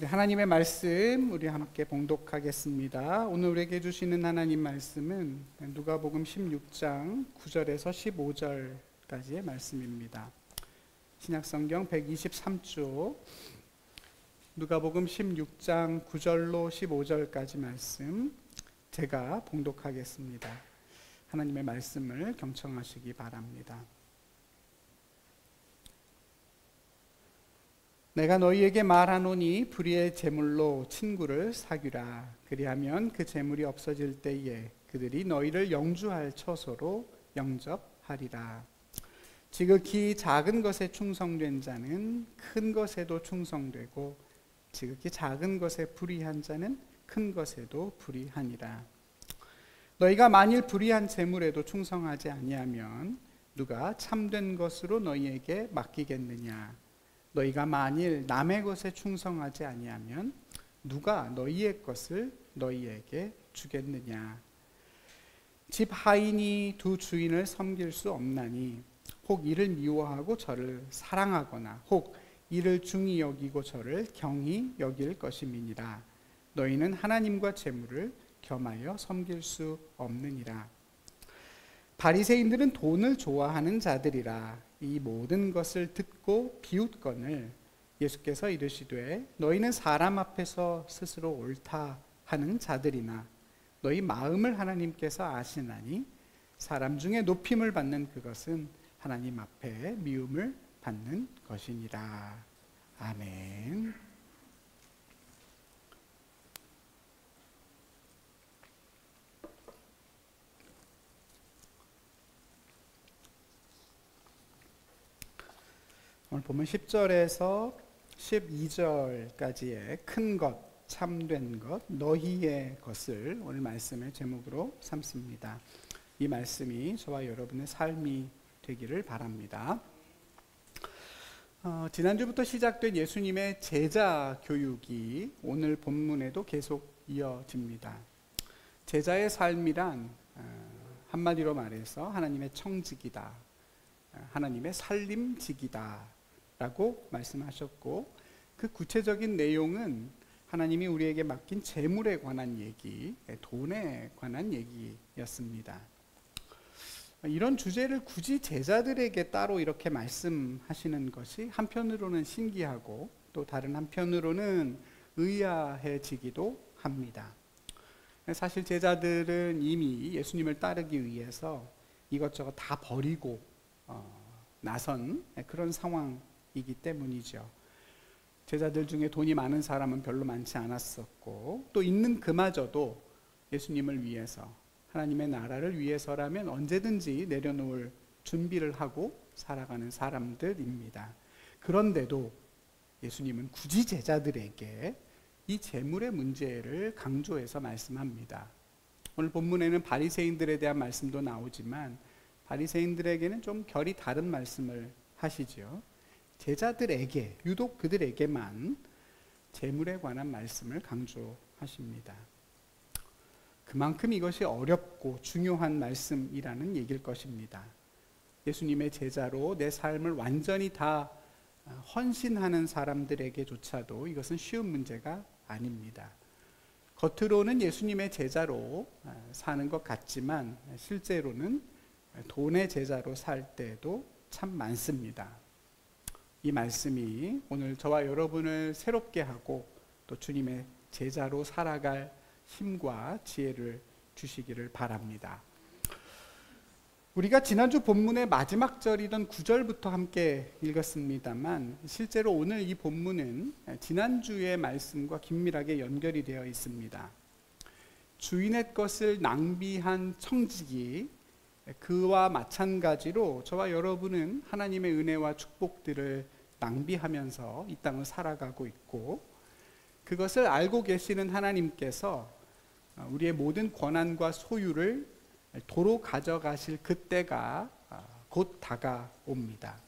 하나님의 말씀 우리 함께 봉독하겠습니다. 오늘 우리에게 주시는 하나님 말씀은 누가복음 16장 9절에서 15절까지의 말씀입니다. 신약성경 123쪽 누가복음 16장 9절로 15절까지 말씀 제가 봉독하겠습니다. 하나님의 말씀을 경청하시기 바랍니다. 내가 너희에게 말하노니 불의의 제물로 친구를 사귀라. 그리하면 그 제물이 없어질 때에 그들이 너희를 영주할 처소로 영접하리라. 지극히 작은 것에 충성된 자는 큰 것에도 충성되고 지극히 작은 것에 불의한 자는 큰 것에도 불의하니라. 너희가 만일 불의한 제물에도 충성하지 아니하면 누가 참된 것으로 너희에게 맡기겠느냐? 너희가 만일 남의 것에 충성하지 아니하면 누가 너희의 것을 너희에게 주겠느냐? 집 하인이 두 주인을 섬길 수 없나니 혹 이를 미워하고 저를 사랑하거나 혹 이를 중히 여기고 저를 경히 여길 것임이니라. 너희는 하나님과 재물을 겸하여 섬길 수 없느니라. 바리새인들은 돈을 좋아하는 자들이라. 이 모든 것을 듣고 비웃거늘 예수께서 이르시되 너희는 사람 앞에서 스스로 옳다 하는 자들이나 너희 마음을 하나님께서 아시나니 사람 중에 높임을 받는 그것은 하나님 앞에 미움을 받는 것이니라. 아멘. 오늘 보면 10절에서 12절까지의 큰 것, 참된 것, 너희의 것을 오늘 말씀의 제목으로 삼습니다. 이 말씀이 저와 여러분의 삶이 되기를 바랍니다. 지난주부터 시작된 예수님의 제자 교육이 오늘 본문에도 계속 이어집니다. 제자의 삶이란 한마디로 말해서 하나님의 청직이다, 하나님의 살림직이다 라고 말씀하셨고, 그 구체적인 내용은 하나님이 우리에게 맡긴 재물에 관한 얘기, 돈에 관한 얘기였습니다. 이런 주제를 굳이 제자들에게 따로 이렇게 말씀하시는 것이 한편으로는 신기하고 또 다른 한편으로는 의아해지기도 합니다. 사실 제자들은 이미 예수님을 따르기 위해서 이것저것 다 버리고 나선 그런 상황이기 때문이죠. 제자들 중에 돈이 많은 사람은 별로 많지 않았었고, 또 있는 그마저도 예수님을 위해서, 하나님의 나라를 위해서라면 언제든지 내려놓을 준비를 하고 살아가는 사람들입니다. 그런데도 예수님은 굳이 제자들에게 이 재물의 문제를 강조해서 말씀합니다. 오늘 본문에는 바리새인들에 대한 말씀도 나오지만 바리새인들에게는 좀 결이 다른 말씀을 하시죠. 제자들에게, 유독 그들에게만 재물에 관한 말씀을 강조하십니다. 그만큼 이것이 어렵고 중요한 말씀이라는 얘기일 것입니다. 예수님의 제자로 내 삶을 완전히 다 헌신하는 사람들에게조차도 이것은 쉬운 문제가 아닙니다. 겉으로는 예수님의 제자로 사는 것 같지만 실제로는 돈의 제자로 살 때도 참 많습니다. 이 말씀이 오늘 저와 여러분을 새롭게 하고 또 주님의 제자로 살아갈 힘과 지혜를 주시기를 바랍니다. 우리가 지난주 본문의 마지막 절이던 9절부터 함께 읽었습니다만 실제로 오늘 이 본문은 지난주의 말씀과 긴밀하게 연결이 되어 있습니다. 주인의 것을 낭비한 청직이 그와 마찬가지로 저와 여러분은 하나님의 은혜와 축복들을 낭비하면서 이 땅을 살아가고 있고, 그것을 알고 계시는 하나님께서 우리의 모든 권한과 소유를 도로 가져가실 그때가 곧 다가옵니다.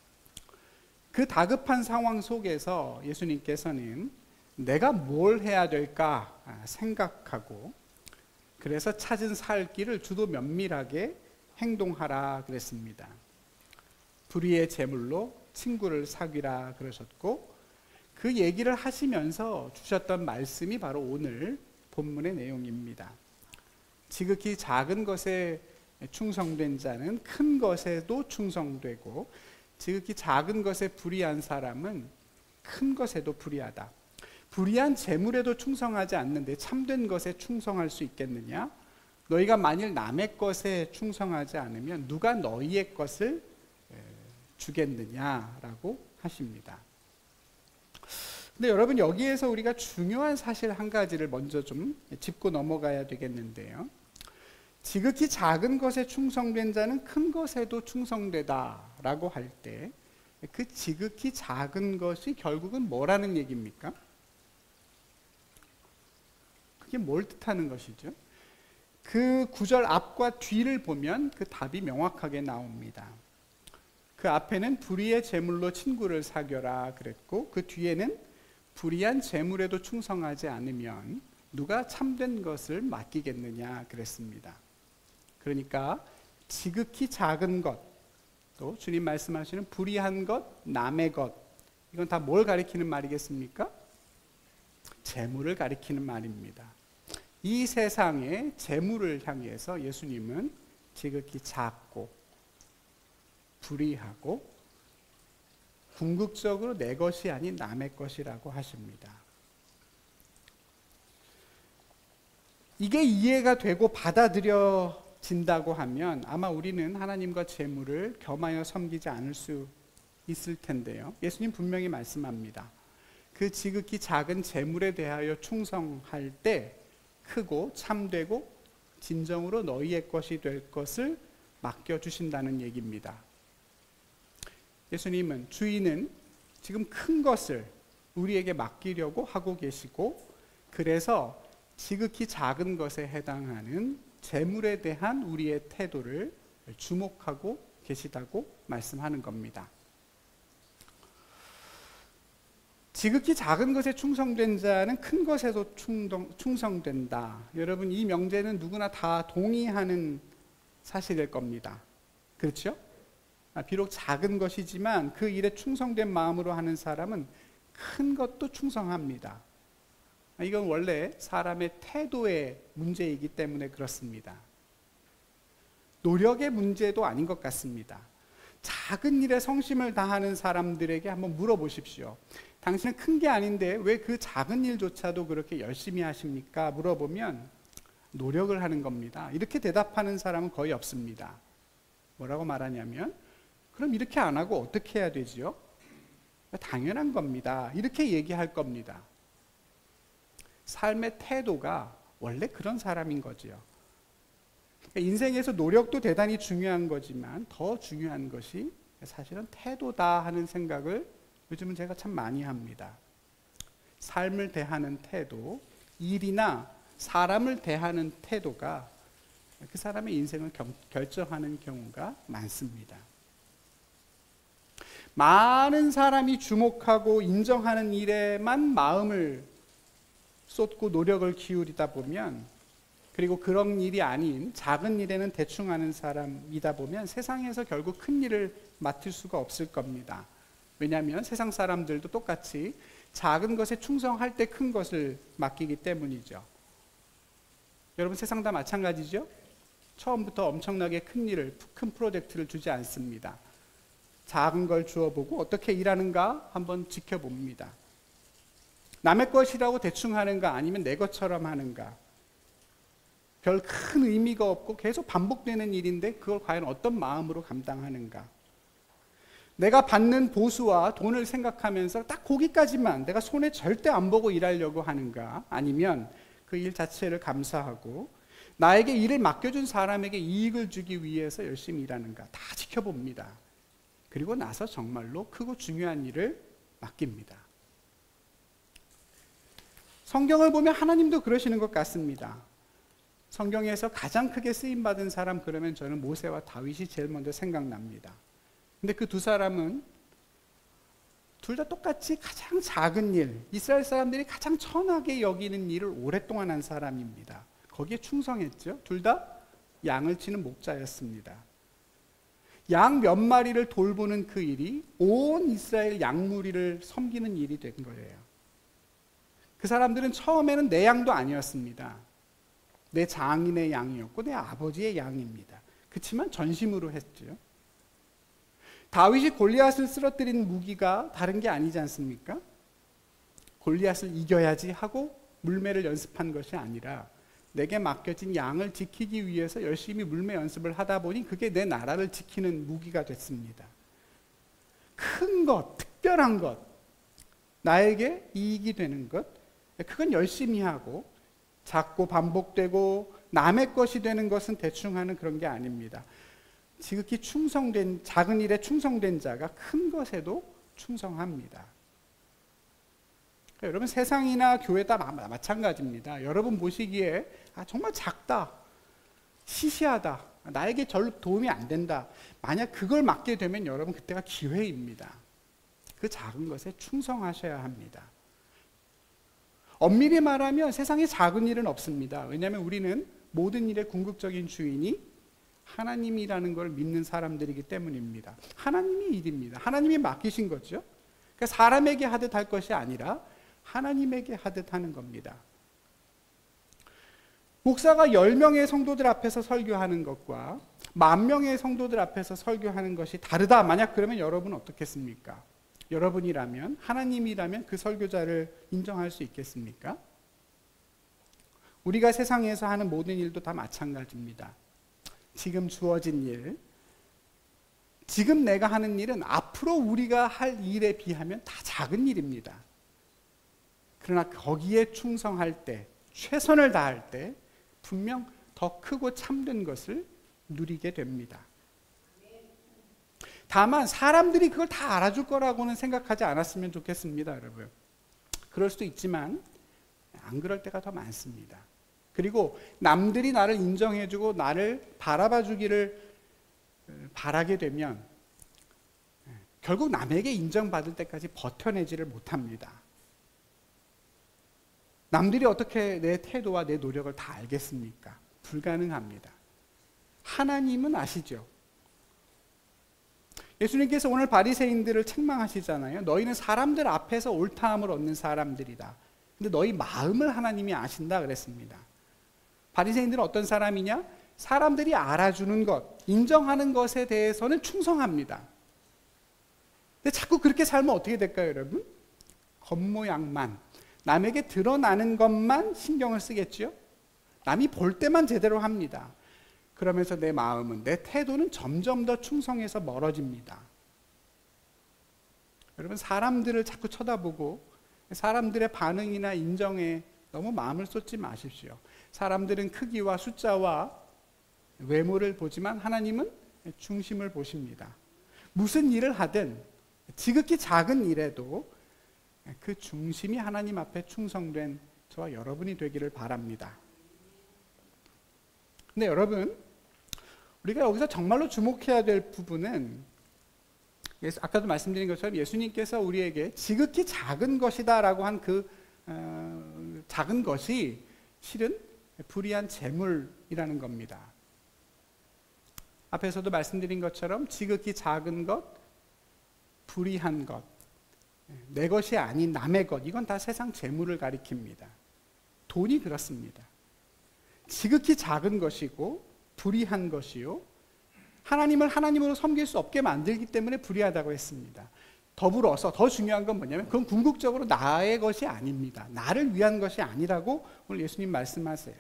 그 다급한 상황 속에서 예수님께서는 내가 뭘 해야 될까 생각하고, 그래서 찾은 살 길을 주도 면밀하게 행동하라 그랬습니다. 불의의 제물로 친구를 사귀라 그러셨고, 그 얘기를 하시면서 주셨던 말씀이 바로 오늘 본문의 내용입니다. 지극히 작은 것에 충성된 자는 큰 것에도 충성되고, 지극히 작은 것에 불의한 사람은 큰 것에도 불의하다. 불의한 재물에도 충성하지 않는데 참된 것에 충성할 수 있겠느냐? 너희가 만일 남의 것에 충성하지 않으면 누가 너희의 것을 주겠느냐라고 하십니다. 근데 여러분, 여기에서 우리가 중요한 사실 한 가지를 먼저 좀 짚고 넘어가야 되겠는데요. 지극히 작은 것에 충성된 자는 큰 것에도 충성되다라고 할 때, 그 지극히 작은 것이 결국은 뭐라는 얘기입니까? 그게 뭘 뜻하는 것이죠? 그 구절 앞과 뒤를 보면 그 답이 명확하게 나옵니다. 그 앞에는 불의의 재물로 친구를 사귀어라 그랬고, 그 뒤에는 불의한 재물에도 충성하지 않으면 누가 참된 것을 맡기겠느냐 그랬습니다. 그러니까 지극히 작은 것, 또 주님 말씀하시는 불의한 것, 남의 것, 이건 다 뭘 가리키는 말이겠습니까? 재물을 가리키는 말입니다. 이 세상의 재물을 향해서 예수님은 지극히 작고 불의하고 궁극적으로 내 것이 아닌 남의 것이라고 하십니다. 이게 이해가 되고 받아들여진다고 하면 아마 우리는 하나님과 재물을 겸하여 섬기지 않을 수 있을 텐데요. 예수님 분명히 말씀합니다. 그 지극히 작은 재물에 대하여 충성할 때 크고 참되고 진정으로 너희의 것이 될 것을 맡겨주신다는 얘기입니다. 예수님은, 주인은 지금 큰 것을 우리에게 맡기려고 하고 계시고, 그래서 지극히 작은 것에 해당하는 재물에 대한 우리의 태도를 주목하고 계시다고 말씀하는 겁니다. 지극히 작은 것에 충성된 자는 큰 것에도 충성된다. 여러분, 이 명제는 누구나 다 동의하는 사실일 겁니다. 그렇죠? 비록 작은 것이지만 그 일에 충성된 마음으로 하는 사람은 큰 것도 충성합니다. 이건 원래 사람의 태도의 문제이기 때문에 그렇습니다. 노력의 문제도 아닌 것 같습니다. 작은 일에 성심을 다하는 사람들에게 한번 물어보십시오. 당신은 큰 게 아닌데 왜 그 작은 일조차도 그렇게 열심히 하십니까? 물어보면 노력을 하는 겁니다. 이렇게 대답하는 사람은 거의 없습니다. 뭐라고 말하냐면, 그럼 이렇게 안 하고 어떻게 해야 되지요? 당연한 겁니다. 이렇게 얘기할 겁니다. 삶의 태도가 원래 그런 사람인 거지요. 인생에서 노력도 대단히 중요한 거지만 더 중요한 것이 사실은 태도다 하는 생각을 요즘은 제가 참 많이 합니다. 삶을 대하는 태도, 일이나 사람을 대하는 태도가 그 사람의 인생을 결정하는 경우가 많습니다. 많은 사람이 주목하고 인정하는 일에만 마음을 쏟고 노력을 기울이다 보면, 그리고 그런 일이 아닌 작은 일에는 대충 하는 사람이다 보면 세상에서 결국 큰 일을 맡을 수가 없을 겁니다. 왜냐하면 세상 사람들도 똑같이 작은 것에 충성할 때 큰 것을 맡기기 때문이죠. 여러분, 세상 다 마찬가지죠? 처음부터 엄청나게 큰 일을, 큰 프로젝트를 주지 않습니다. 작은 걸 주어보고 어떻게 일하는가 한번 지켜봅니다. 남의 것이라고 대충 하는가 아니면 내 것처럼 하는가, 별 큰 의미가 없고 계속 반복되는 일인데 그걸 과연 어떤 마음으로 감당하는가. 내가 받는 보수와 돈을 생각하면서 딱 거기까지만 내가 손에 절대 안 보고 일하려고 하는가, 아니면 그 일 자체를 감사하고 나에게 일을 맡겨준 사람에게 이익을 주기 위해서 열심히 일하는가, 다 지켜봅니다. 그리고 나서 정말로 크고 중요한 일을 맡깁니다. 성경을 보면 하나님도 그러시는 것 같습니다. 성경에서 가장 크게 쓰임받은 사람, 그러면 저는 모세와 다윗이 제일 먼저 생각납니다. 근데 그 두 사람은 둘 다 똑같이 가장 작은 일, 이스라엘 사람들이 가장 천하게 여기는 일을 오랫동안 한 사람입니다. 거기에 충성했죠. 둘 다 양을 치는 목자였습니다. 양 몇 마리를 돌보는 그 일이 온 이스라엘 양무리를 섬기는 일이 된 거예요. 그 사람들은 처음에는 내 양도 아니었습니다. 내 장인의 양이었고 내 아버지의 양입니다. 그렇지만 전심으로 했죠. 다윗이 골리앗을 쓰러뜨린 무기가 다른 게 아니지 않습니까? 골리앗을 이겨야지 하고 물매를 연습한 것이 아니라 내게 맡겨진 양을 지키기 위해서 열심히 물매 연습을 하다 보니 그게 내 나라를 지키는 무기가 됐습니다. 큰 것, 특별한 것, 나에게 이익이 되는 것, 그건 열심히 하고 작고 반복되고 남의 것이 되는 것은 대충 하는 그런 게 아닙니다. 지극히 충성된, 작은 일에 충성된 자가 큰 것에도 충성합니다. 그러니까 여러분, 세상이나 교회 다 마찬가지입니다. 여러분 보시기에 정말 작다, 시시하다, 나에게 별로 도움이 안 된다, 만약 그걸 맡게 되면 여러분 그때가 기회입니다. 그 작은 것에 충성하셔야 합니다. 엄밀히 말하면 세상에 작은 일은 없습니다. 왜냐하면 우리는 모든 일의 궁극적인 주인이 하나님이라는 걸 믿는 사람들이기 때문입니다. 하나님이 일입니다. 하나님이 맡기신 거죠. 그러니까 사람에게 하듯 할 것이 아니라 하나님에게 하듯 하는 겁니다. 목사가 10명의 성도들 앞에서 설교하는 것과 10,000명의 성도들 앞에서 설교하는 것이 다르다. 만약 그러면 여러분은 어떻겠습니까? 여러분이라면, 하나님이라면 그 설교자를 인정할 수 있겠습니까? 우리가 세상에서 하는 모든 일도 다 마찬가지입니다. 지금 주어진 일, 지금 내가 하는 일은 앞으로 우리가 할 일에 비하면 다 작은 일입니다. 그러나 거기에 충성할 때, 최선을 다할 때 분명 더 크고 참된 것을 누리게 됩니다. 다만 사람들이 그걸 다 알아줄 거라고는 생각하지 않았으면 좋겠습니다, 여러분. 그럴 수도 있지만 안 그럴 때가 더 많습니다. 그리고 남들이 나를 인정해주고 나를 바라봐주기를 바라게 되면 결국 남에게 인정받을 때까지 버텨내지를 못합니다. 남들이 어떻게 내 태도와 내 노력을 다 알겠습니까? 불가능합니다. 하나님은 아시죠? 예수님께서 오늘 바리새인들을 책망하시잖아요. 너희는 사람들 앞에서 옳다함을 얻는 사람들이다. 근데 너희 마음을 하나님이 아신다 그랬습니다. 바리새인들은 어떤 사람이냐? 사람들이 알아주는 것, 인정하는 것에 대해서는 충성합니다. 근데 자꾸 그렇게 살면 어떻게 될까요, 여러분? 겉모양만, 남에게 드러나는 것만 신경을 쓰겠죠? 남이 볼 때만 제대로 합니다. 그러면서 내 마음은, 내 태도는 점점 더 충성에서 멀어집니다. 여러분, 사람들을 자꾸 쳐다보고 사람들의 반응이나 인정에 너무 마음을 쏟지 마십시오. 사람들은 크기와 숫자와 외모를 보지만 하나님은 중심을 보십니다. 무슨 일을 하든 지극히 작은 일에도 그 중심이 하나님 앞에 충성된 저와 여러분이 되기를 바랍니다. 근데 여러분, 우리가 여기서 정말로 주목해야 될 부분은 아까도 말씀드린 것처럼 예수님께서 우리에게 지극히 작은 것이다 라고 한 그 작은 것이 실은 불의한 재물이라는 겁니다. 앞에서도 말씀드린 것처럼 지극히 작은 것, 불의한 것, 내 것이 아닌 남의 것, 이건 다 세상 재물을 가리킵니다. 돈이 그렇습니다. 지극히 작은 것이고 불의한 것이요, 하나님을 하나님으로 섬길 수 없게 만들기 때문에 불의하다고 했습니다. 더불어서 더 중요한 건 뭐냐면 그건 궁극적으로 나의 것이 아닙니다. 나를 위한 것이 아니라고 오늘 예수님 말씀하세요.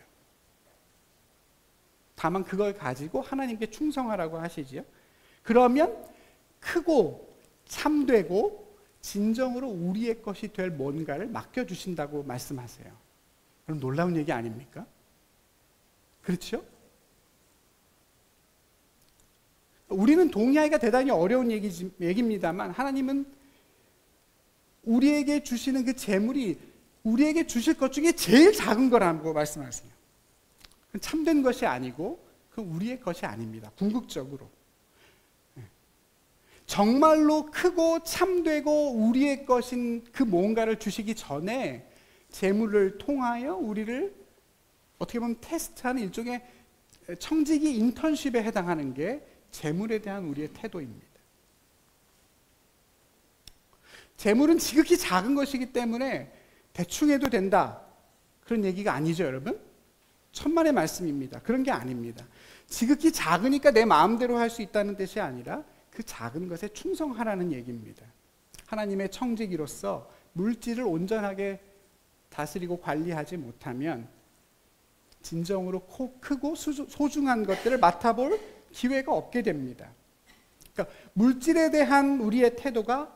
다만 그걸 가지고 하나님께 충성하라고 하시지요. 그러면 크고 참되고 진정으로 우리의 것이 될 뭔가를 맡겨주신다고 말씀하세요. 그럼 놀라운 얘기 아닙니까? 그렇죠? 우리는 동의하기가 대단히 어려운 얘기입니다만 하나님은 우리에게 주시는 그 재물이 우리에게 주실 것 중에 제일 작은 거라고 말씀하세요. 참된 것이 아니고 그건 우리의 것이 아닙니다. 궁극적으로. 정말로 크고 참되고 우리의 것인 그 뭔가를 주시기 전에 재물을 통하여 우리를 어떻게 보면 테스트하는 일종의 청지기 인턴십에 해당하는 게 재물에 대한 우리의 태도입니다. 재물은 지극히 작은 것이기 때문에 대충 해도 된다, 그런 얘기가 아니죠, 여러분? 천만의 말씀입니다. 그런 게 아닙니다. 지극히 작으니까 내 마음대로 할 수 있다는 뜻이 아니라 그 작은 것에 충성하라는 얘기입니다. 하나님의 청지기로서 물질을 온전하게 다스리고 관리하지 못하면 진정으로 크고 소중한 것들을 맡아볼 기회가 없게 됩니다. 그러니까 물질에 대한 우리의 태도가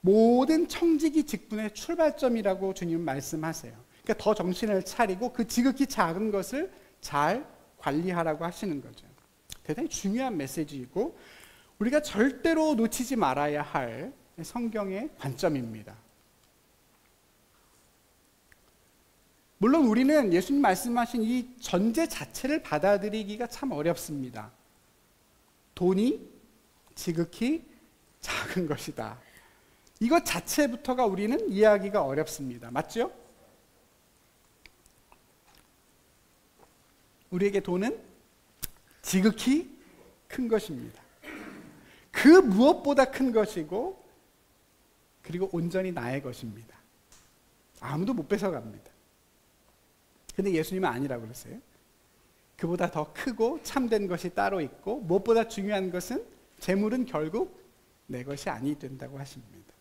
모든 청지기 직분의 출발점이라고 주님은 말씀하세요. 그러니까 더 정신을 차리고 그 지극히 작은 것을 잘 관리하라고 하시는 거죠. 대단히 중요한 메시지이고 우리가 절대로 놓치지 말아야 할 성경의 관점입니다. 물론 우리는 예수님 말씀하신 이 전제 자체를 받아들이기가 참 어렵습니다. 돈이 지극히 작은 것이다. 이것 자체부터가 우리는 이해하기가 어렵습니다. 맞죠? 우리에게 돈은 지극히 큰 것입니다. 그 무엇보다 큰 것이고 그리고 온전히 나의 것입니다. 아무도 못 뺏어갑니다. 근데 예수님은 아니라고 그랬어요. 그보다 더 크고 참된 것이 따로 있고 무엇보다 중요한 것은 재물은 결국 내 것이 아니 된다고 하십니다.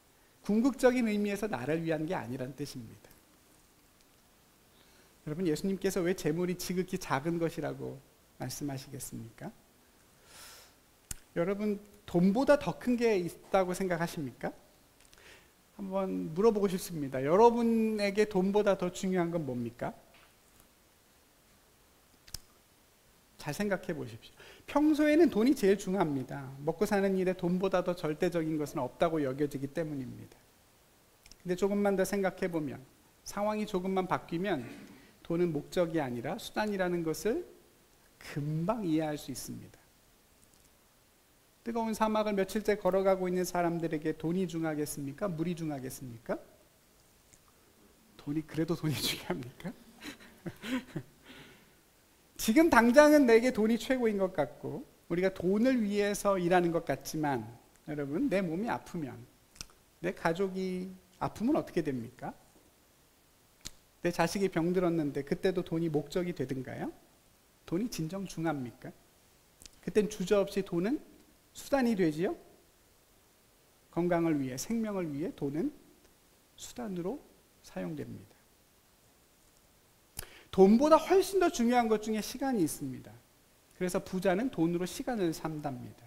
궁극적인 의미에서 나를 위한 게 아니란 뜻입니다. 여러분, 예수님께서 왜 재물이 지극히 작은 것이라고 말씀하시겠습니까? 여러분, 돈보다 더 큰 게 있다고 생각하십니까? 한번 물어보고 싶습니다. 여러분에게 돈보다 더 중요한 건 뭡니까? 잘 생각해 보십시오. 평소에는 돈이 제일 중요합니다. 먹고 사는 일에 돈보다 더 절대적인 것은 없다고 여겨지기 때문입니다. 근데 조금만 더 생각해 보면, 상황이 조금만 바뀌면 돈은 목적이 아니라 수단이라는 것을 금방 이해할 수 있습니다. 뜨거운 사막을 며칠째 걸어가고 있는 사람들에게 돈이 중요하겠습니까? 물이 중요하겠습니까? 그래도 돈이 중요합니까? 지금 당장은 내게 돈이 최고인 것 같고 우리가 돈을 위해서 일하는 것 같지만 여러분, 내 몸이 아프면, 내 가족이 아프면 어떻게 됩니까? 내 자식이 병들었는데 그때도 돈이 목적이 되든가요? 돈이 진정 중요합니까? 그땐 주저없이 돈은 수단이 되지요? 건강을 위해, 생명을 위해 돈은 수단으로 사용됩니다. 돈보다 훨씬 더 중요한 것 중에 시간이 있습니다. 그래서 부자는 돈으로 시간을 산답니다.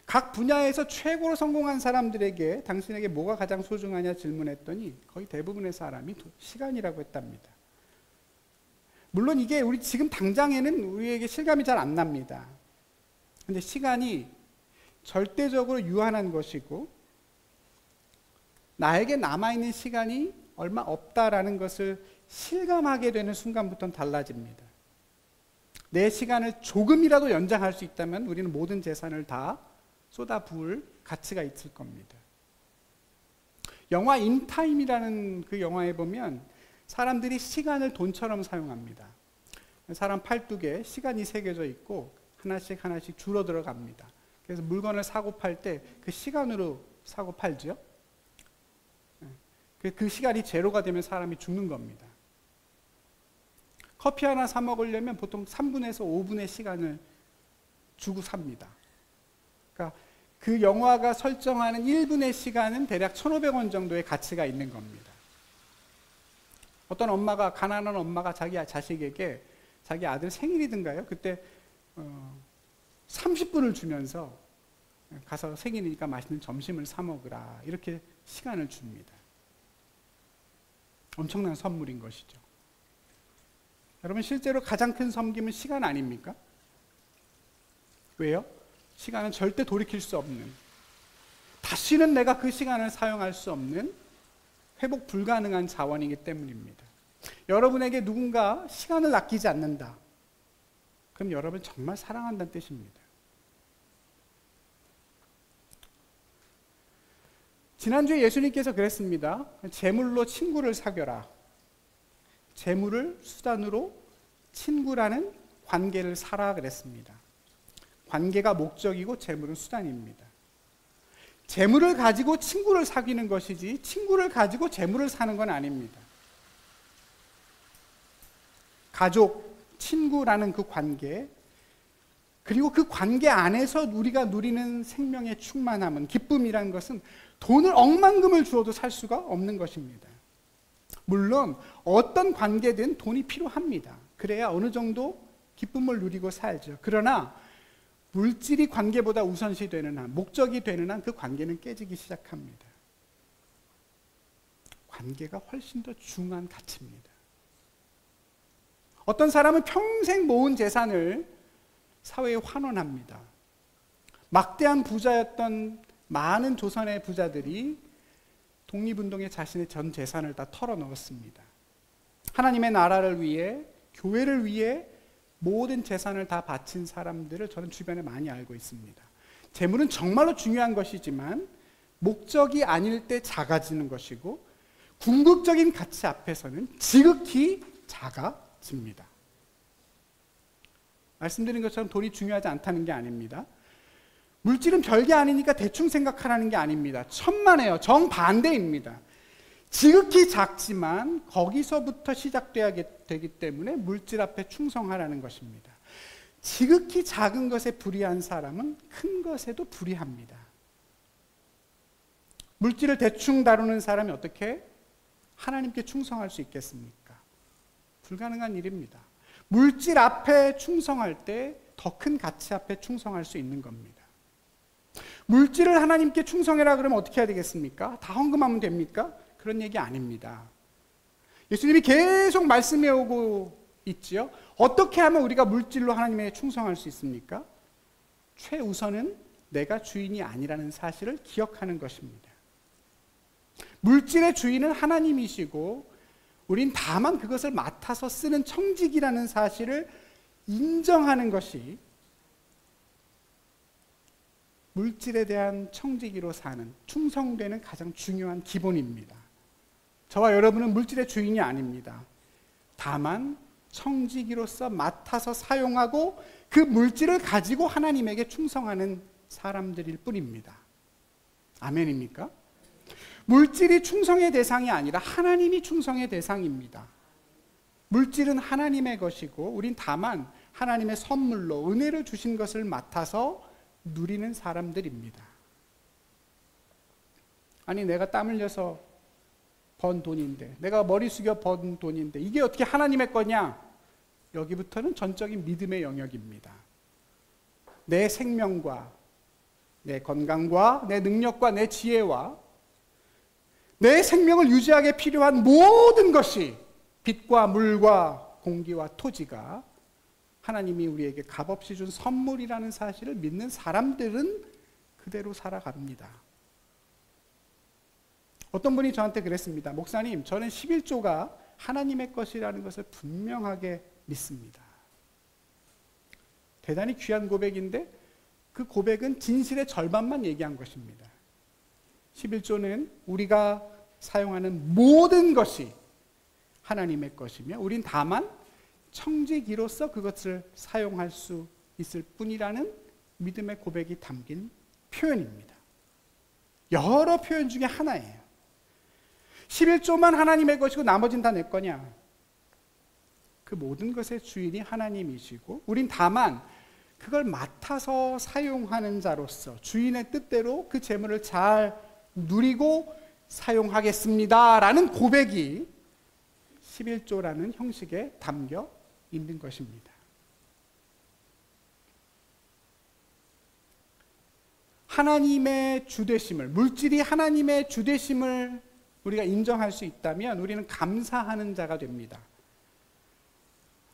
각 분야에서 최고로 성공한 사람들에게 당신에게 뭐가 가장 소중하냐 질문했더니 거의 대부분의 사람이 시간이라고 했답니다. 물론 이게 우리 지금 당장에는 우리에게 실감이 잘 안 납니다. 근데 시간이 절대적으로 유한한 것이고 나에게 남아있는 시간이 얼마 없다라는 것을 실감하게 되는 순간부터는 달라집니다. 내 시간을 조금이라도 연장할 수 있다면 우리는 모든 재산을 다 쏟아부을 가치가 있을 겁니다. 영화 인타임이라는 그 영화에 보면 사람들이 시간을 돈처럼 사용합니다. 사람 팔뚝에 시간이 새겨져 있고 하나씩 줄어들어 갑니다. 그래서 물건을 사고 팔 때 그 시간으로 사고 팔죠. 그 시간이 제로가 되면 사람이 죽는 겁니다. 커피 하나 사 먹으려면 보통 3분에서 5분의 시간을 주고 삽니다. 그러니까 그 영화가 설정하는 1분의 시간은 대략 1,500원 정도의 가치가 있는 겁니다. 어떤 엄마가, 가난한 엄마가 자기 자식에게 자기 아들 생일이든가요? 그때 30분을 주면서 가서 생일이니까 맛있는 점심을 사 먹으라, 이렇게 시간을 줍니다. 엄청난 선물인 것이죠. 여러분, 실제로 가장 큰 섬김은 시간 아닙니까? 왜요? 시간은 절대 돌이킬 수 없는, 다시는 내가 그 시간을 사용할 수 없는 회복 불가능한 자원이기 때문입니다. 여러분에게 누군가 시간을 아끼지 않는다, 그럼 여러분 정말 사랑한다는 뜻입니다. 지난주에 예수님께서 그랬습니다. 재물로 친구를 사귀어라. 재물을 수단으로 친구라는 관계를 사라 그랬습니다. 관계가 목적이고 재물은 수단입니다. 재물을 가지고 친구를 사귀는 것이지 친구를 가지고 재물을 사는 건 아닙니다. 가족, 친구라는 그 관계, 그리고 그 관계 안에서 우리가 누리는 생명의 충만함은, 기쁨이라는 것은 돈을 억만금을 주어도 살 수가 없는 것입니다. 물론 어떤 관계든 돈이 필요합니다. 그래야 어느 정도 기쁨을 누리고 살죠. 그러나 물질이 관계보다 우선시 되는 한, 목적이 되는 한 그 관계는 깨지기 시작합니다. 관계가 훨씬 더 중요한 가치입니다. 어떤 사람은 평생 모은 재산을 사회에 환원합니다. 막대한 부자였던 많은 조선의 부자들이 독립운동에 자신의 전 재산을 다 털어넣었습니다. 하나님의 나라를 위해, 교회를 위해 모든 재산을 다 바친 사람들을 저는 주변에 많이 알고 있습니다. 재물은 정말로 중요한 것이지만 목적이 아닐 때 작아지는 것이고 궁극적인 가치 앞에서는 지극히 작아집니다. 말씀드린 것처럼 돈이 중요하지 않다는 게 아닙니다. 물질은 별게 아니니까 대충 생각하라는 게 아닙니다. 천만에요. 정반대입니다. 지극히 작지만 거기서부터 시작돼야 되기 때문에 물질 앞에 충성하라는 것입니다. 지극히 작은 것에 불의한 사람은 큰 것에도 불의합니다. 물질을 대충 다루는 사람이 어떻게 하나님께 충성할 수 있겠습니까? 불가능한 일입니다. 물질 앞에 충성할 때 더 큰 가치 앞에 충성할 수 있는 겁니다. 물질을 하나님께 충성해라 그러면 어떻게 해야 되겠습니까? 다 헌금하면 됩니까? 그런 얘기 아닙니다. 예수님이 계속 말씀해 오고 있지요. 어떻게 하면 우리가 물질로 하나님에 충성할 수 있습니까? 최우선은 내가 주인이 아니라는 사실을 기억하는 것입니다. 물질의 주인은 하나님이시고 우린 다만 그것을 맡아서 쓰는 청직이라는 사실을 인정하는 것이 물질에 대한 청지기로 사는, 충성되는 가장 중요한 기본입니다. 저와 여러분은 물질의 주인이 아닙니다. 다만 청지기로서 맡아서 사용하고 그 물질을 가지고 하나님에게 충성하는 사람들일 뿐입니다. 아멘입니까? 물질이 충성의 대상이 아니라 하나님이 충성의 대상입니다. 물질은 하나님의 것이고 우린 다만 하나님의 선물로 은혜를 주신 것을 맡아서 누리는 사람들입니다. 아니 내가 땀 흘려서 번 돈인데, 내가 머리 숙여 번 돈인데 이게 어떻게 하나님의 거냐? 여기부터는 전적인 믿음의 영역입니다. 내 생명과 내 건강과 내 능력과 내 지혜와 내 생명을 유지하기에 필요한 모든 것이 빛과 물과 공기와 토지가 하나님이 우리에게 값없이 준 선물이라는 사실을 믿는 사람들은 그대로 살아갑니다. 어떤 분이 저한테 그랬습니다. 목사님, 저는 11조가 하나님의 것이라는 것을 분명하게 믿습니다. 대단히 귀한 고백인데 그 고백은 진실의 절반만 얘기한 것입니다. 11조는 우리가 사용하는 모든 것이 하나님의 것이며 우린 다만 청지기로서 그것을 사용할 수 있을 뿐이라는 믿음의 고백이 담긴 표현입니다. 여러 표현 중에 하나예요. 11조만 하나님의 것이고 나머지는 다 내 거냐? 그 모든 것의 주인이 하나님이시고 우린 다만 그걸 맡아서 사용하는 자로서 주인의 뜻대로 그 재물을 잘 누리고 사용하겠습니다 라는 고백이 11조라는 형식에 담겨 있는 것입니다. 하나님의 주되심을, 물질이 하나님의 주되심을 우리가 인정할 수 있다면 우리는 감사하는 자가 됩니다.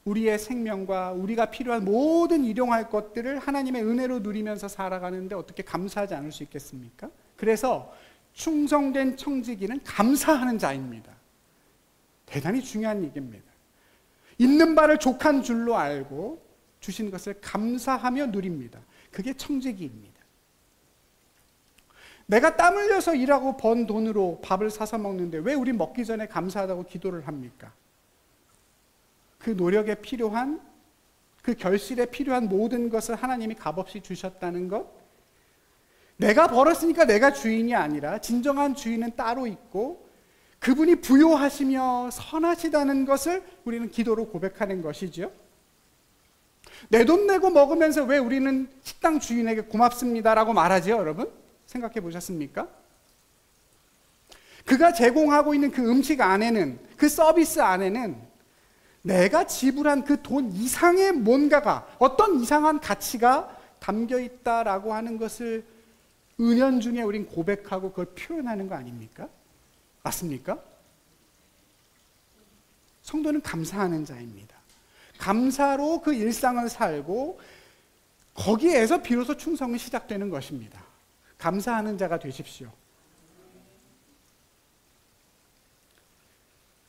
우리의 생명과 우리가 필요한 모든 일용할 것들을 하나님의 은혜로 누리면서 살아가는데 어떻게 감사하지 않을 수 있겠습니까? 그래서 충성된 청지기는 감사하는 자입니다. 대단히 중요한 얘기입니다. 있는 바를 족한 줄로 알고 주신 것을 감사하며 누립니다. 그게 청지기입니다. 내가 땀 흘려서 일하고 번 돈으로 밥을 사서 먹는데 왜 우리 먹기 전에 감사하다고 기도를 합니까? 그 노력에 필요한 그 결실에 필요한 모든 것을 하나님이 값없이 주셨다는 것, 내가 벌었으니까 내가 주인이 아니라 진정한 주인은 따로 있고 그분이 부요하시며 선하시다는 것을 우리는 기도로 고백하는 것이죠. 내 돈 내고 먹으면서 왜 우리는 식당 주인에게 고맙습니다라고 말하죠, 여러분? 생각해 보셨습니까? 그가 제공하고 있는 그 음식 안에는, 그 서비스 안에는 내가 지불한 그 돈 이상의 뭔가가, 어떤 이상한 가치가 담겨 있다라고 하는 것을 은연중에 우린 고백하고 그걸 표현하는 거 아닙니까? 맞습니까? 성도는 감사하는 자입니다. 감사로 그 일상을 살고 거기에서 비로소 충성이 시작되는 것입니다. 감사하는 자가 되십시오.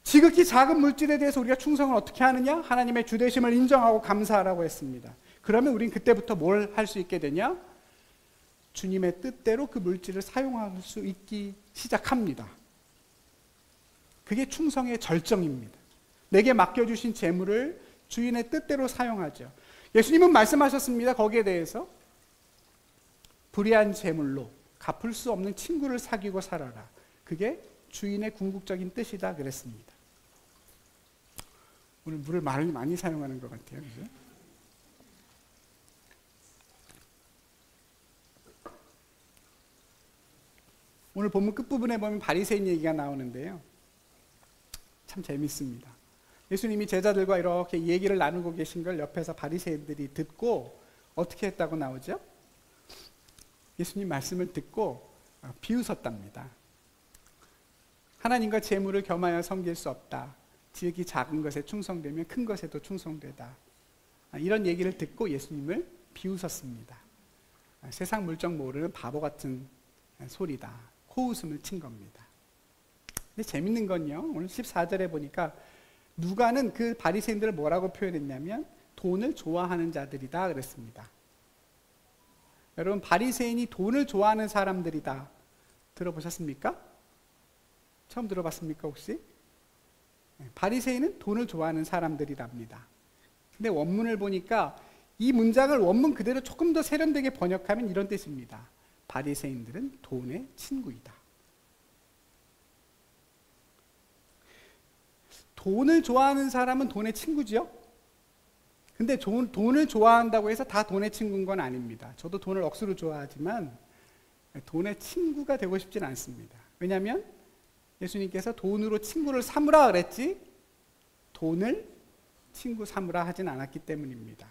지극히 작은 물질에 대해서 우리가 충성을 어떻게 하느냐? 하나님의 주되심을 인정하고 감사하라고 했습니다. 그러면 우린 그때부터 뭘 할 수 있게 되냐? 주님의 뜻대로 그 물질을 사용할 수 있기 시작합니다. 그게 충성의 절정입니다. 내게 맡겨주신 재물을 주인의 뜻대로 사용하죠. 예수님은 말씀하셨습니다. 거기에 대해서 불의한 재물로 갚을 수 없는 친구를 사귀고 살아라. 그게 주인의 궁극적인 뜻이다 그랬습니다. 오늘 물을 많이 사용하는 것 같아요. 그죠? 오늘 본문 끝부분에 보면 바리새인 얘기가 나오는데요. 참 재밌습니다. 예수님이 제자들과 이렇게 얘기를 나누고 계신 걸 옆에서 바리새인들이 듣고 어떻게 했다고 나오죠? 예수님 말씀을 듣고 비웃었답니다. 하나님과 재물을 겸하여 섬길 수 없다. 지극히 작은 것에 충성되면 큰 것에도 충성되다. 이런 얘기를 듣고 예수님을 비웃었습니다. 세상 물정 모르는 바보 같은 소리다. 코웃음을 친 겁니다. 근데 재밌는 건요. 오늘 14절에 보니까 누가는 그 바리새인들을 뭐라고 표현했냐면 돈을 좋아하는 자들이다 그랬습니다. 여러분, 바리새인이 돈을 좋아하는 사람들이다 들어보셨습니까? 처음 들어봤습니까 혹시? 바리새인은 돈을 좋아하는 사람들이랍니다. 근데 원문을 보니까 이 문장을 원문 그대로 조금 더 세련되게 번역하면 이런 뜻입니다. 바리새인들은 돈의 친구이다. 돈을 좋아하는 사람은 돈의 친구지요? 근데 돈을 좋아한다고 해서 다 돈의 친구인 건 아닙니다. 저도 돈을 억수로 좋아하지만 돈의 친구가 되고 싶진 않습니다. 왜냐하면 예수님께서 돈으로 친구를 삼으라 그랬지 돈을 친구 삼으라 하진 않았기 때문입니다.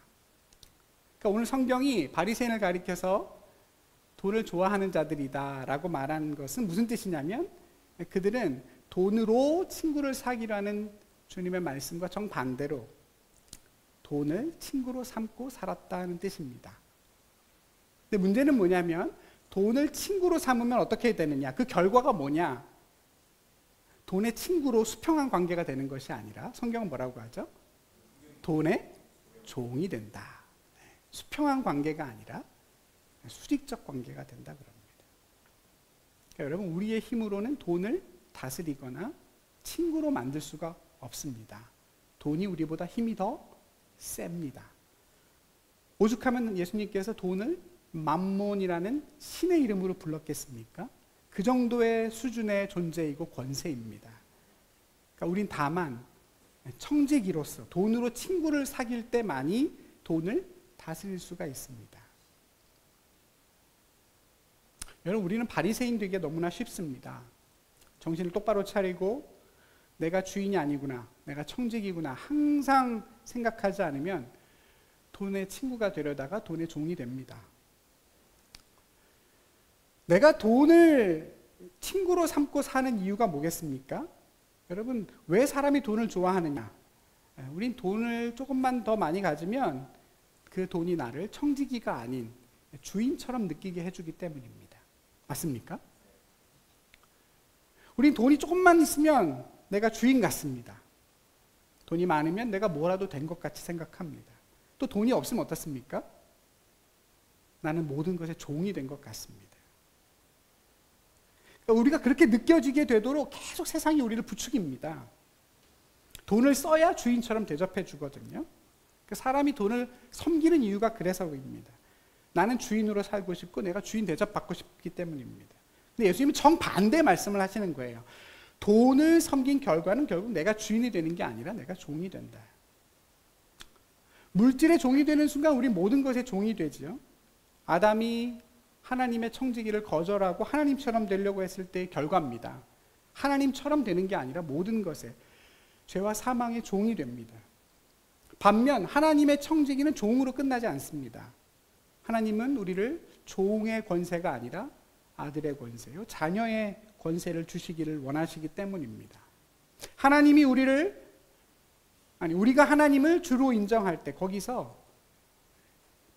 그러니까 오늘 성경이 바리새인을 가리켜서 돈을 좋아하는 자들이다 라고 말하는 것은 무슨 뜻이냐면 그들은 돈으로 친구를 사귀라는 주님의 말씀과 정반대로 돈을 친구로 삼고 살았다는 뜻입니다. 근데 문제는 뭐냐면 돈을 친구로 삼으면 어떻게 되느냐? 그 결과가 뭐냐? 돈의 친구로 수평한 관계가 되는 것이 아니라 성경은 뭐라고 하죠? 돈의 종이 된다. 수평한 관계가 아니라 수직적 관계가 된다 그럽니다. 그러니까 여러분, 우리의 힘으로는 돈을 다스리거나 친구로 만들 수가 없습니다. 돈이 우리보다 힘이 더 셉니다. 오죽하면 예수님께서 돈을 맘몬이라는 신의 이름으로 불렀겠습니까? 그 정도의 수준의 존재이고 권세입니다. 그러니까 우린 다만 청지기로서 돈으로 친구를 사귈 때만이 돈을 다스릴 수가 있습니다. 여러분, 우리는 바리새인 되기가 너무나 쉽습니다. 정신을 똑바로 차리고 내가 주인이 아니구나, 내가 청지기구나 항상 생각하지 않으면 돈의 친구가 되려다가 돈의 종이 됩니다. 내가 돈을 친구로 삼고 사는 이유가 뭐겠습니까? 여러분, 왜 사람이 돈을 좋아하느냐? 우린 돈을 조금만 더 많이 가지면 그 돈이 나를 청지기가 아닌 주인처럼 느끼게 해주기 때문입니다. 맞습니까? 우린 돈이 조금만 있으면 내가 주인 같습니다. 돈이 많으면 내가 뭐라도 된 것 같이 생각합니다. 또 돈이 없으면 어떻습니까? 나는 모든 것의 종이 된 것 같습니다. 그러니까 우리가 그렇게 느껴지게 되도록 계속 세상이 우리를 부추깁니다. 돈을 써야 주인처럼 대접해 주거든요. 사람이 돈을 섬기는 이유가 그래서입니다. 나는 주인으로 살고 싶고 내가 주인 대접받고 싶기 때문입니다. 근데 예수님은 정반대 말씀을 하시는 거예요. 돈을 섬긴 결과는 결국 내가 주인이 되는 게 아니라 내가 종이 된다. 물질의 종이 되는 순간 우리 모든 것의 종이 되지요. 아담이 하나님의 청지기를 거절하고 하나님처럼 되려고 했을 때의 결과입니다. 하나님처럼 되는 게 아니라 모든 것에 죄와 사망의 종이 됩니다. 반면 하나님의 청지기는 종으로 끝나지 않습니다. 하나님은 우리를 종의 권세가 아니라 아들의 권세요, 자녀의 권세를 주시기를 원하시기 때문입니다. 우리가 하나님을 주로 인정할 때 거기서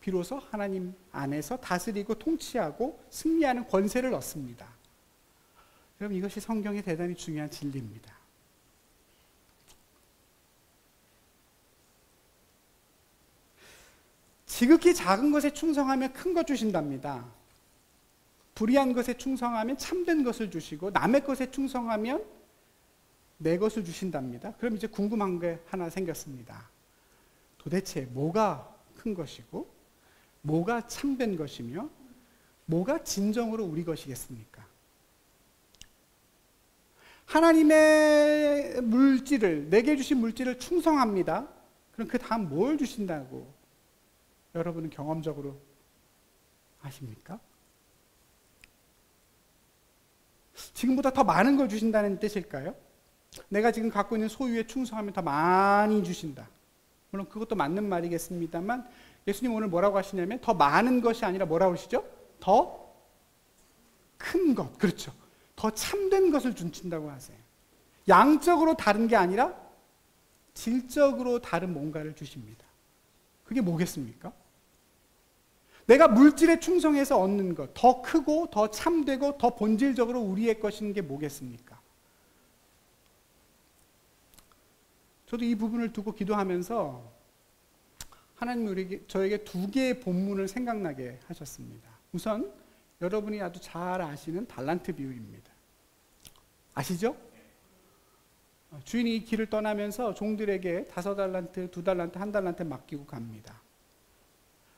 비로소 하나님 안에서 다스리고 통치하고 승리하는 권세를 얻습니다. 여러분, 이것이 성경의 대단히 중요한 진리입니다. 지극히 작은 것에 충성하면 큰 것 주신답니다. 불의한 것에 충성하면 참된 것을 주시고 남의 것에 충성하면 내 것을 주신답니다. 그럼 이제 궁금한 게 하나 생겼습니다. 도대체 뭐가 큰 것이고 뭐가 참된 것이며 뭐가 진정으로 우리 것이겠습니까? 하나님의 물질을, 내게 주신 물질을 충성합니다. 그럼 그 다음 뭘 주신다고 여러분은 경험적으로 아십니까? 지금보다 더 많은 걸 주신다는 뜻일까요? 내가 지금 갖고 있는 소유에 충성하면 더 많이 주신다. 물론 그것도 맞는 말이겠습니다만 예수님 오늘 뭐라고 하시냐면 더 많은 것이 아니라 뭐라고 하시죠? 더 큰 것, 그렇죠. 더 참된 것을 주신다고 하세요. 양적으로 다른 게 아니라 질적으로 다른 뭔가를 주십니다. 그게 뭐겠습니까? 내가 물질에 충성해서 얻는 것, 더 크고 더 참되고 더 본질적으로 우리의 것인 게 뭐겠습니까? 저도 이 부분을 두고 기도하면서 하나님이 저에게 두 개의 본문을 생각나게 하셨습니다. 우선 여러분이 아주 잘 아시는 달란트 비유입니다. 아시죠? 주인이 이 길을 떠나면서 종들에게 5달란트, 2달란트, 1달란트 맡기고 갑니다.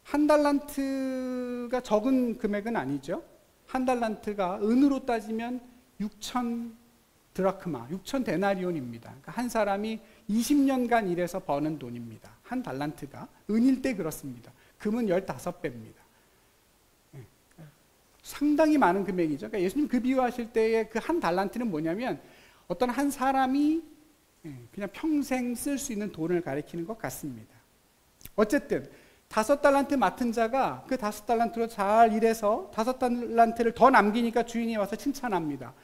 1달란트가 적은 금액은 아니죠. 1달란트가 은으로 따지면 6천 드라크마, 6천 데나리온입니다. 그러니까 한 사람이 20년간 일해서 버는 돈입니다. 1달란트가 은일 때 그렇습니다. 금은 15배입니다. 상당히 많은 금액이죠. 그러니까 예수님 그 비유하실 때의 그 1달란트는 뭐냐면 어떤 한 사람이 그냥 평생 쓸 수 있는 돈을 가리키는 것 같습니다. 어쨌든 5달란트 맡은 자가 그 5달란트로 잘 일해서 5달란트를 더 남기니까 주인이 와서 칭찬합니다.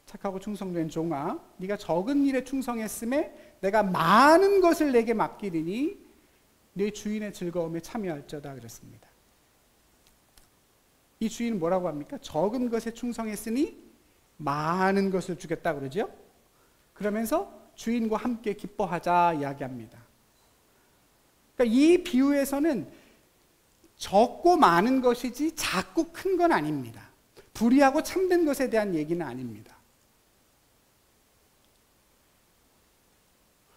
착하고 충성된 종아, 네가 적은 일에 충성했음에 내가 많은 것을 내게 맡기리니 네 주인의 즐거움에 참여할저다 그랬습니다. 이 주인은 뭐라고 합니까? 적은 것에 충성했으니 많은 것을 주겠다 그러죠. 그러면서 주인과 함께 기뻐하자 이야기합니다. 그러니까 이 비유에서는 적고 많은 것이지 작고 큰 건 아닙니다. 불의하고 참된 것에 대한 얘기는 아닙니다.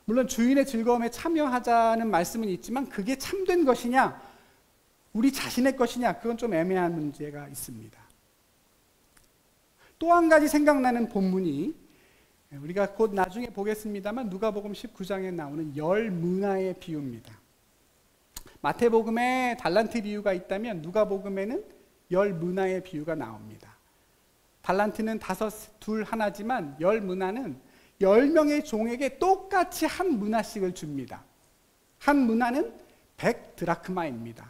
물론 주인의 즐거움에 참여하자는 말씀은 있지만 그게 참된 것이냐 우리 자신의 것이냐 그건 좀 애매한 문제가 있습니다. 또 한 가지 생각나는 본문이 우리가 곧 나중에 보겠습니다만 누가복음 19장에 나오는 10문화의 비유입니다. 마태복음에 달란트 비유가 있다면 누가복음에는 10문화의 비유가 나옵니다. 달란트는 5, 2, 1지만 10문화는 10명의 종에게 똑같이 한 문화씩을 줍니다. 한 문화는 100드라크마입니다.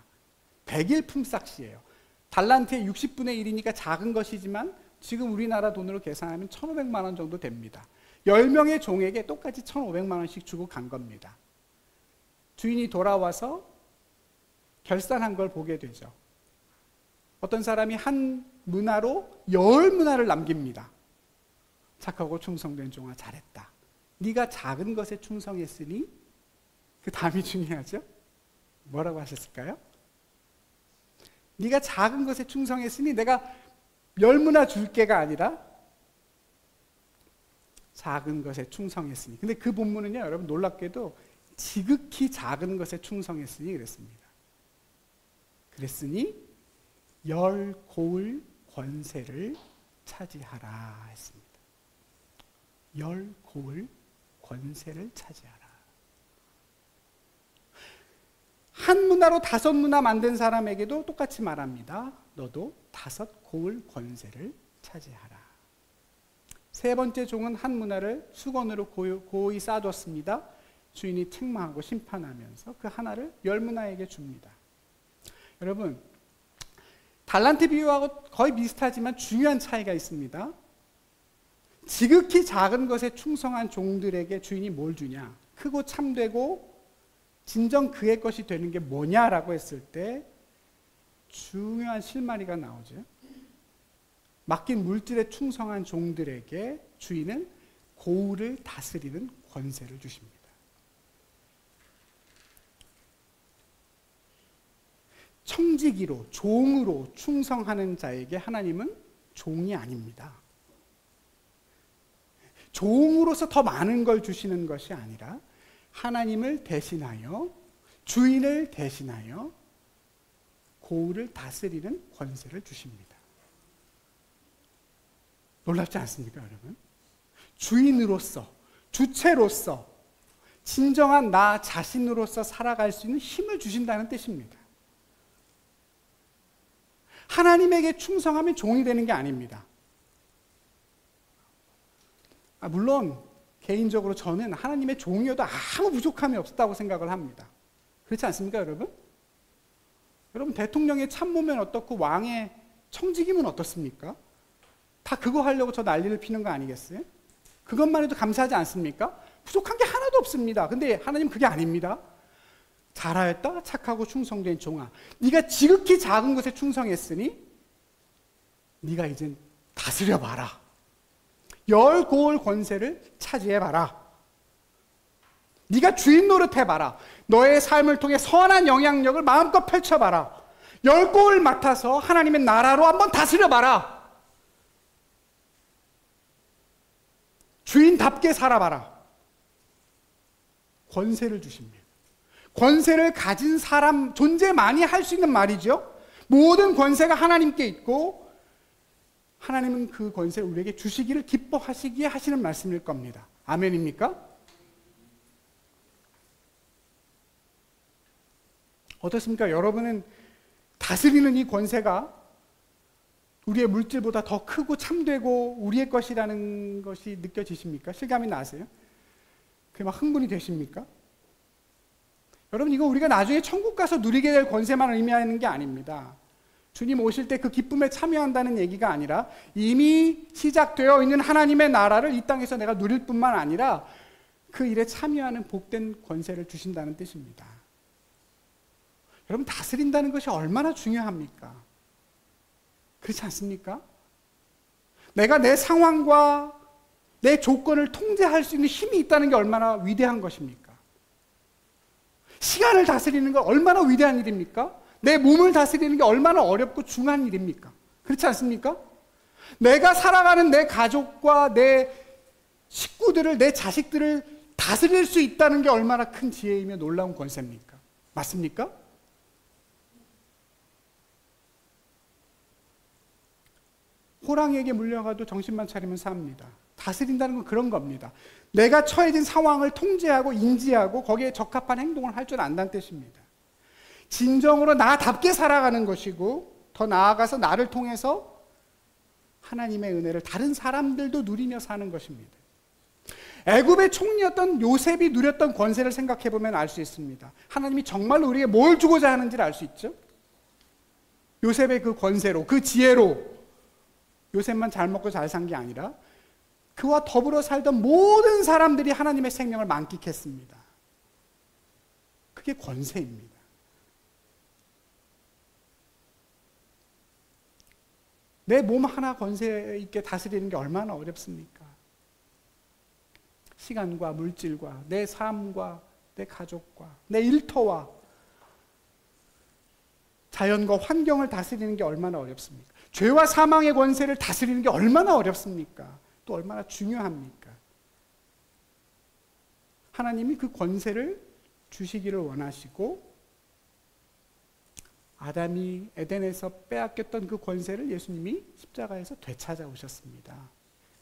100일 품삯이에요. 달란트의 60분의 1이니까 작은 것이지만 지금 우리나라 돈으로 계산하면 1,500만 원 정도 됩니다. 10명의 종에게 똑같이 1,500만 원씩 주고 간 겁니다. 주인이 돌아와서 결산한 걸 보게 되죠. 어떤 사람이 한 문화로 10문화를 남깁니다. 착하고 충성된 종아 잘했다. 네가 작은 것에 충성했으니 그 다음이 중요하죠. 뭐라고 하셨을까요? 네가 작은 것에 충성했으니 내가 10문화 줄게가 아니라 작은 것에 충성했으니. 근데 그 본문은요, 여러분 놀랍게도 지극히 작은 것에 충성했으니 그랬습니다. 그랬으니 열 고을 권세를 차지하라 했습니다. 열 고을 권세를 차지하라. 한 문화로 5문화 만든 사람에게도 똑같이 말합니다. 너도 5 고을 권세를 차지하라. 세 번째 종은 한 문화를 수건으로 고이 싸줬습니다. 주인이 책망하고 심판하면서 그 하나를 10문화에게 줍니다. 여러분, 달란트 비유하고 거의 비슷하지만 중요한 차이가 있습니다. 지극히 작은 것에 충성한 종들에게 주인이 뭘 주냐? 크고 참되고 진정 그의 것이 되는 게 뭐냐라고 했을 때 중요한 실마리가 나오죠. 맡긴 물질에 충성한 종들에게 주인은 고을을 다스리는 권세를 주십니다. 청지기로, 종으로 충성하는 자에게 하나님은 종이 아닙니다. 종으로서 더 많은 걸 주시는 것이 아니라 하나님을 대신하여, 주인을 대신하여 고을을 다스리는 권세를 주십니다. 놀랍지 않습니까, 여러분? 주인으로서, 주체로서, 진정한 나 자신으로서 살아갈 수 있는 힘을 주신다는 뜻입니다. 하나님에게 충성하면 종이 되는 게 아닙니다. 물론 개인적으로 저는 하나님의 종이어도 아무 부족함이 없다고 생각을 합니다. 그렇지 않습니까, 여러분? 여러분, 대통령의 참모면 어떻고 왕의 청직이면 어떻습니까? 다 그거 하려고 저 난리를 피는 거 아니겠어요? 그것만 해도 감사하지 않습니까? 부족한 게 하나도 없습니다. 근데 하나님 그게 아닙니다. 잘하였다 착하고 충성된 종아, 네가 지극히 작은 것에 충성했으니 네가 이젠 다스려봐라. 10 고을 권세를 차지해봐라. 네가 주인 노릇해봐라. 너의 삶을 통해 선한 영향력을 마음껏 펼쳐봐라. 10 고을 맡아서 하나님의 나라로 한번 다스려봐라. 주인답게 살아봐라. 권세를 주십니다. 권세를 가진 사람, 존재만이 할 수 있는 말이죠. 모든 권세가 하나님께 있고 하나님은 그 권세를 우리에게 주시기를 기뻐하시기에 하시는 말씀일 겁니다. 아멘입니까? 어떻습니까? 여러분은 다스리는 이 권세가 우리의 물질보다 더 크고 참되고 우리의 것이라는 것이 느껴지십니까? 실감이 나세요? 그게 막 흥분이 되십니까? 여러분, 이거 우리가 나중에 천국 가서 누리게 될 권세만 의미하는 게 아닙니다. 주님 오실 때 그 기쁨에 참여한다는 얘기가 아니라 이미 시작되어 있는 하나님의 나라를 이 땅에서 내가 누릴 뿐만 아니라 그 일에 참여하는 복된 권세를 주신다는 뜻입니다. 여러분, 다스린다는 것이 얼마나 중요합니까? 그렇지 않습니까? 내가 내 상황과 내 조건을 통제할 수 있는 힘이 있다는 게 얼마나 위대한 것입니까? 시간을 다스리는 건 얼마나 위대한 일입니까? 내 몸을 다스리는 게 얼마나 어렵고 중요한 일입니까? 그렇지 않습니까? 내가 살아가는 내 가족과 내 식구들을, 내 자식들을 다스릴 수 있다는 게 얼마나 큰 지혜이며 놀라운 권세입니까? 맞습니까? 호랑이에게 물려가도 정신만 차리면 삽니다. 다스린다는 건 그런 겁니다. 내가 처해진 상황을 통제하고 인지하고 거기에 적합한 행동을 할 줄 안다는 뜻입니다. 진정으로 나답게 살아가는 것이고 더 나아가서 나를 통해서 하나님의 은혜를 다른 사람들도 누리며 사는 것입니다. 애굽의 총리였던 요셉이 누렸던 권세를 생각해 보면 알 수 있습니다. 하나님이 정말로 우리에게 뭘 주고자 하는지를 알 수 있죠. 요셉의 그 권세로, 그 지혜로 요셉만 잘 먹고 잘 산 게 아니라 그와 더불어 살던 모든 사람들이 하나님의 생명을 만끽했습니다. 그게 권세입니다. 내 몸 하나 권세 있게 다스리는 게 얼마나 어렵습니까? 시간과 물질과 내 삶과 내 가족과 내 일터와 자연과 환경을 다스리는 게 얼마나 어렵습니까? 죄와 사망의 권세를 다스리는 게 얼마나 어렵습니까? 또 얼마나 중요합니까? 하나님이 그 권세를 주시기를 원하시고 아담이 에덴에서 빼앗겼던 그 권세를 예수님이 십자가에서 되찾아오셨습니다.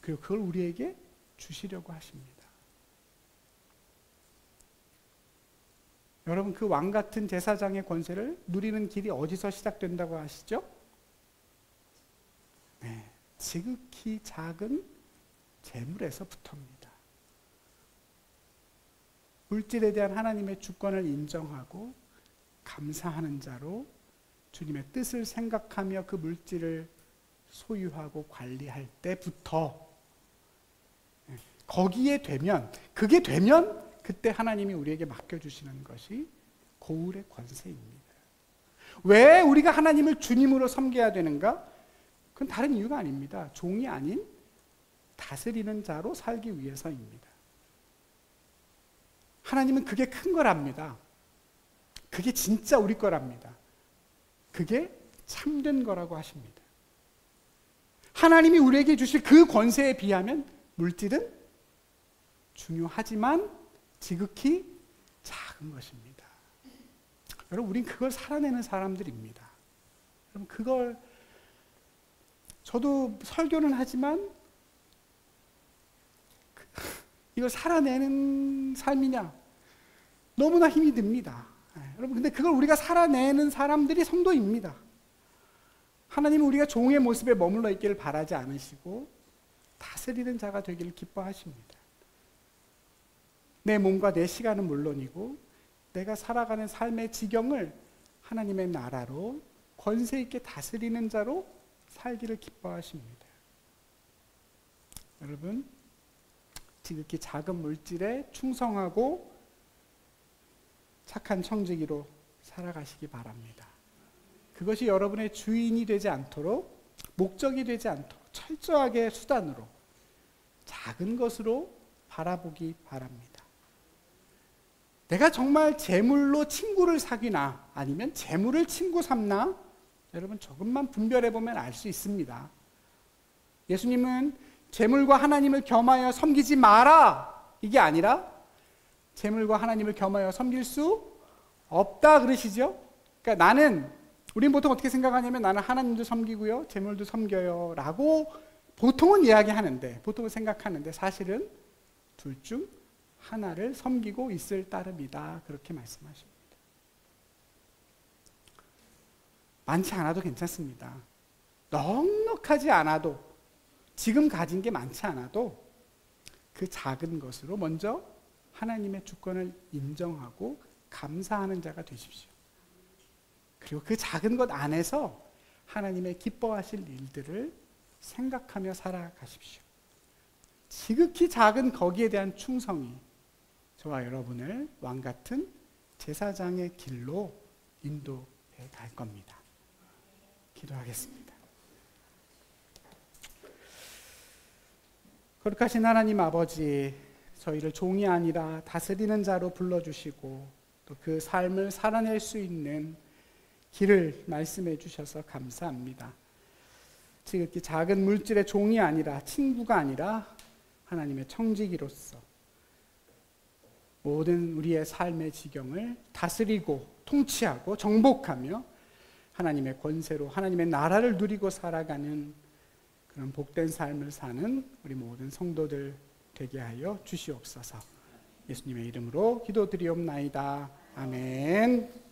그리고 그걸 우리에게 주시려고 하십니다. 여러분, 그 왕 같은 제사장의 권세를 누리는 길이 어디서 시작된다고 아시죠? 네, 지극히 작은 재물에서부터입니다. 물질에 대한 하나님의 주권을 인정하고 감사하는 자로 주님의 뜻을 생각하며 그 물질을 소유하고 관리할 때부터, 거기에 되면, 그게 되면 그때 하나님이 우리에게 맡겨주시는 것이 고울의 권세입니다. 왜 우리가 하나님을 주님으로 섬겨야 되는가? 그건 다른 이유가 아닙니다. 종이 아닌 다스리는 자로 살기 위해서입니다. 하나님은 그게 큰 거랍니다. 그게 진짜 우리 거랍니다. 그게 참된 거라고 하십니다. 하나님이 우리에게 주실 그 권세에 비하면 물질은 중요하지만 지극히 작은 것입니다. 여러분, 우린 그걸 살아내는 사람들입니다. 여러분, 그걸, 저도 설교는 하지만 이걸 살아내는 삶이냐? 너무나 힘이 듭니다. 여러분, 근데 그걸 우리가 살아내는 사람들이 성도입니다. 하나님은 우리가 종의 모습에 머물러 있기를 바라지 않으시고 다스리는 자가 되기를 기뻐하십니다. 내 몸과 내 시간은 물론이고 내가 살아가는 삶의 지경을 하나님의 나라로 권세 있게 다스리는 자로 살기를 기뻐하십니다. 여러분, 지극히 작은 물질에 충성하고 착한 청지기로 살아가시기 바랍니다. 그것이 여러분의 주인이 되지 않도록, 목적이 되지 않도록 철저하게 수단으로, 작은 것으로 바라보기 바랍니다. 내가 정말 재물로 친구를 사귀나 아니면 재물을 친구 삼나? 여러분, 조금만 분별해 보면 알 수 있습니다. 예수님은 재물과 하나님을 겸하여 섬기지 마라, 이게 아니라 재물과 하나님을 겸하여 섬길 수 없다 그러시죠? 그러니까 우리는 보통 어떻게 생각하냐면 나는 하나님도 섬기고요, 재물도 섬겨요 라고 보통은 이야기하는데, 보통은 생각하는데 사실은 둘 중 하나를 섬기고 있을 따름이다, 그렇게 말씀하십니다. 많지 않아도 괜찮습니다. 넉넉하지 않아도, 지금 가진 게 많지 않아도 그 작은 것으로 먼저 하나님의 주권을 인정하고 감사하는 자가 되십시오. 그리고 그 작은 것 안에서 하나님의 기뻐하실 일들을 생각하며 살아가십시오. 지극히 작은 거기에 대한 충성이 저와 여러분을 왕같은 제사장의 길로 인도해 갈 겁니다. 기도하겠습니다. 거룩하신 하나님 아버지, 저희를 종이 아니라 다스리는 자로 불러주시고 또 그 삶을 살아낼 수 있는 길을 말씀해 주셔서 감사합니다. 지극히 작은 물질의 종이 아니라, 친구가 아니라 하나님의 청지기로서 모든 우리의 삶의 지경을 다스리고 통치하고 정복하며 하나님의 권세로 하나님의 나라를 누리고 살아가는 그런 복된 삶을 사는 우리 모든 성도들 되게 하여 주시옵소서. 예수님의 이름으로 기도드리옵나이다. 아멘.